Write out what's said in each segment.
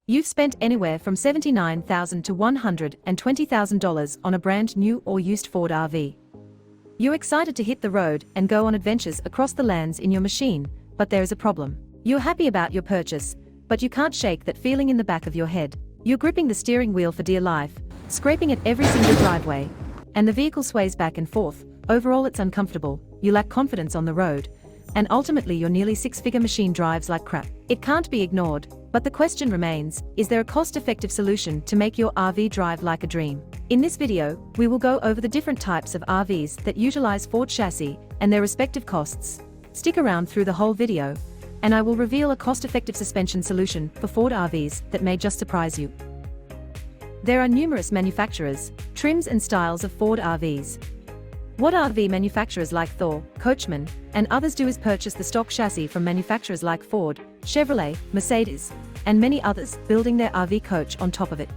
You've spent anywhere from $79,000 to $120,000 on a brand new or used Ford RV. You're excited to hit the road and go on adventures across the lands in your machine, but there is a problem. You're happy about your purchase, but you can't shake that feeling in the back of your head. You're gripping the steering wheel for dear life, scraping at every single driveway, and the vehicle sways back and forth. Overall, it's uncomfortable, you lack confidence on the road, and ultimately your nearly six-figure machine drives like crap. It can't be ignored, but the question remains, is there a cost-effective solution to make your RV drive like a dream? In this video, we will go over the different types of RVs that utilize Ford chassis and their respective costs. Stick around through the whole video, and I will reveal a cost-effective suspension solution for Ford RVs that may just surprise you. There are numerous manufacturers, trims and styles of Ford RVs. What RV manufacturers like Thor, Coachman, and others do is purchase the stock chassis from manufacturers like Ford, Chevrolet, Mercedes, and many others, building their RV coach on top of it.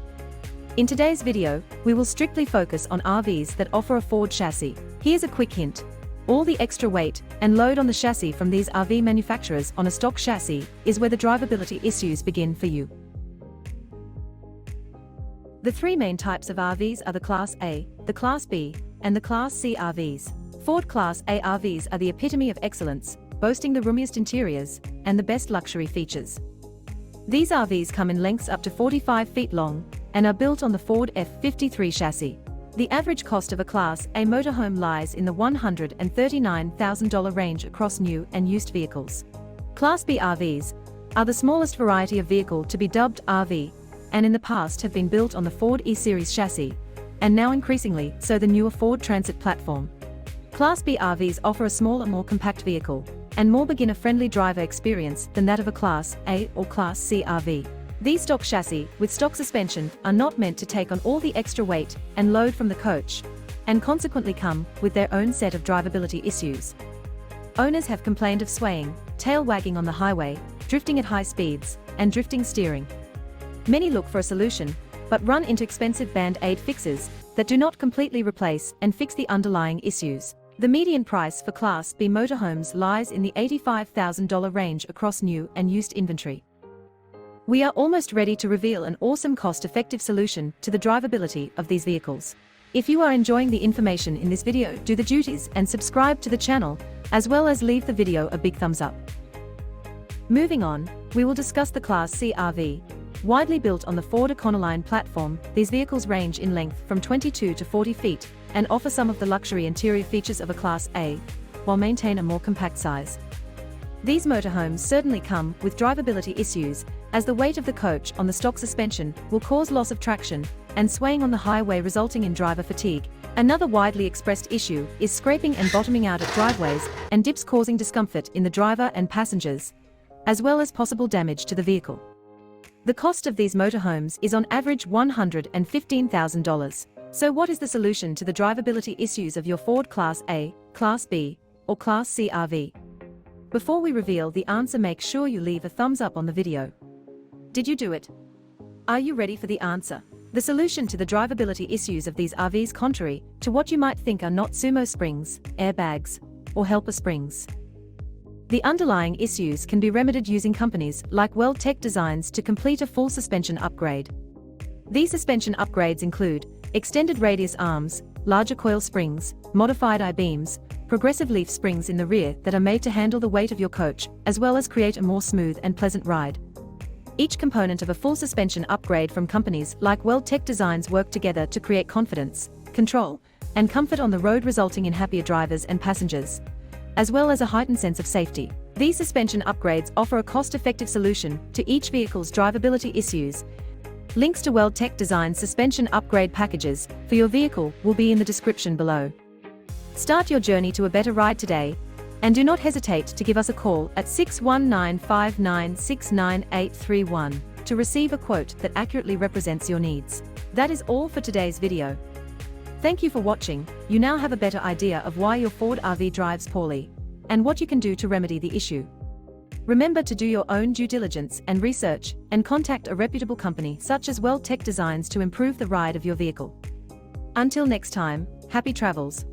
In today's video, we will strictly focus on RVs that offer a Ford chassis. Here's a quick hint. All the extra weight and load on the chassis from these RV manufacturers on a stock chassis is where the drivability issues begin for you. The three main types of RVs are the Class A, the Class B, and the Class C RVs. Ford Class A RVs are the epitome of excellence, boasting the roomiest interiors and the best luxury features. These RVs come in lengths up to 45 feet long and are built on the Ford F-53 chassis. The average cost of a Class A motorhome lies in the $139,000 range across new and used vehicles. Class B RVs are the smallest variety of vehicle to be dubbed RV, and in the past have been built on the Ford E-Series chassis, and now increasingly so the newer Ford Transit platform. Class B RVs offer a smaller, more compact vehicle, and more beginner-friendly driver experience than that of a Class A or Class C RV. These stock chassis, with stock suspension, are not meant to take on all the extra weight and load from the coach, and consequently come with their own set of drivability issues. Owners have complained of swaying, tail wagging on the highway, drifting at high speeds, and drifting steering. Many look for a solution, but run into expensive band-aid fixes that do not completely replace and fix the underlying issues. The median price for Class B motorhomes lies in the $85,000 range across new and used inventory. We are almost ready to reveal an awesome cost-effective solution to the drivability of these vehicles. If you are enjoying the information in this video, do the duties and subscribe to the channel, as well as leave the video a big thumbs up. Moving on, we will discuss the Class C RV. Widely built on the Ford Econoline platform, these vehicles range in length from 22 to 40 feet and offer some of the luxury interior features of a Class A, while maintain a more compact size. These motorhomes certainly come with drivability issues, as the weight of the coach on the stock suspension will cause loss of traction and swaying on the highway, resulting in driver fatigue. Another widely expressed issue is scraping and bottoming out at driveways and dips, causing discomfort in the driver and passengers, as well as possible damage to the vehicle. The cost of these motorhomes is on average $115,000. So what is the solution to the drivability issues of your Ford Class A, Class B, or Class C RV? Before we reveal the answer, make sure you leave a thumbs up on the video. Did you do it? Are you ready for the answer? The solution to the drivability issues of these RVs, contrary to what you might think, are not sumo springs, airbags, or helper springs. The underlying issues can be remedied using companies like WeldTech Designs to complete a full suspension upgrade. These suspension upgrades include extended radius arms, larger coil springs, modified I-beams, progressive leaf springs in the rear that are made to handle the weight of your coach, as well as create a more smooth and pleasant ride. Each component of a full suspension upgrade from companies like WeldTech Designs work together to create confidence, control, and comfort on the road, resulting in happier drivers and passengers, as well as a heightened sense of safety. These suspension upgrades offer a cost-effective solution to each vehicle's drivability issues. Links to WeldTech Design suspension upgrade packages for your vehicle will be in the description below. Start your journey to a better ride today, and do not hesitate to give us a call at 619-5969831 to receive a quote that accurately represents your needs. That is all for today's video. Thank you for watching. You now have a better idea of why your Ford RV drives poorly, and what you can do to remedy the issue. Remember to do your own due diligence and research, and contact a reputable company such as WeldTech Designs to improve the ride of your vehicle. Until next time, happy travels.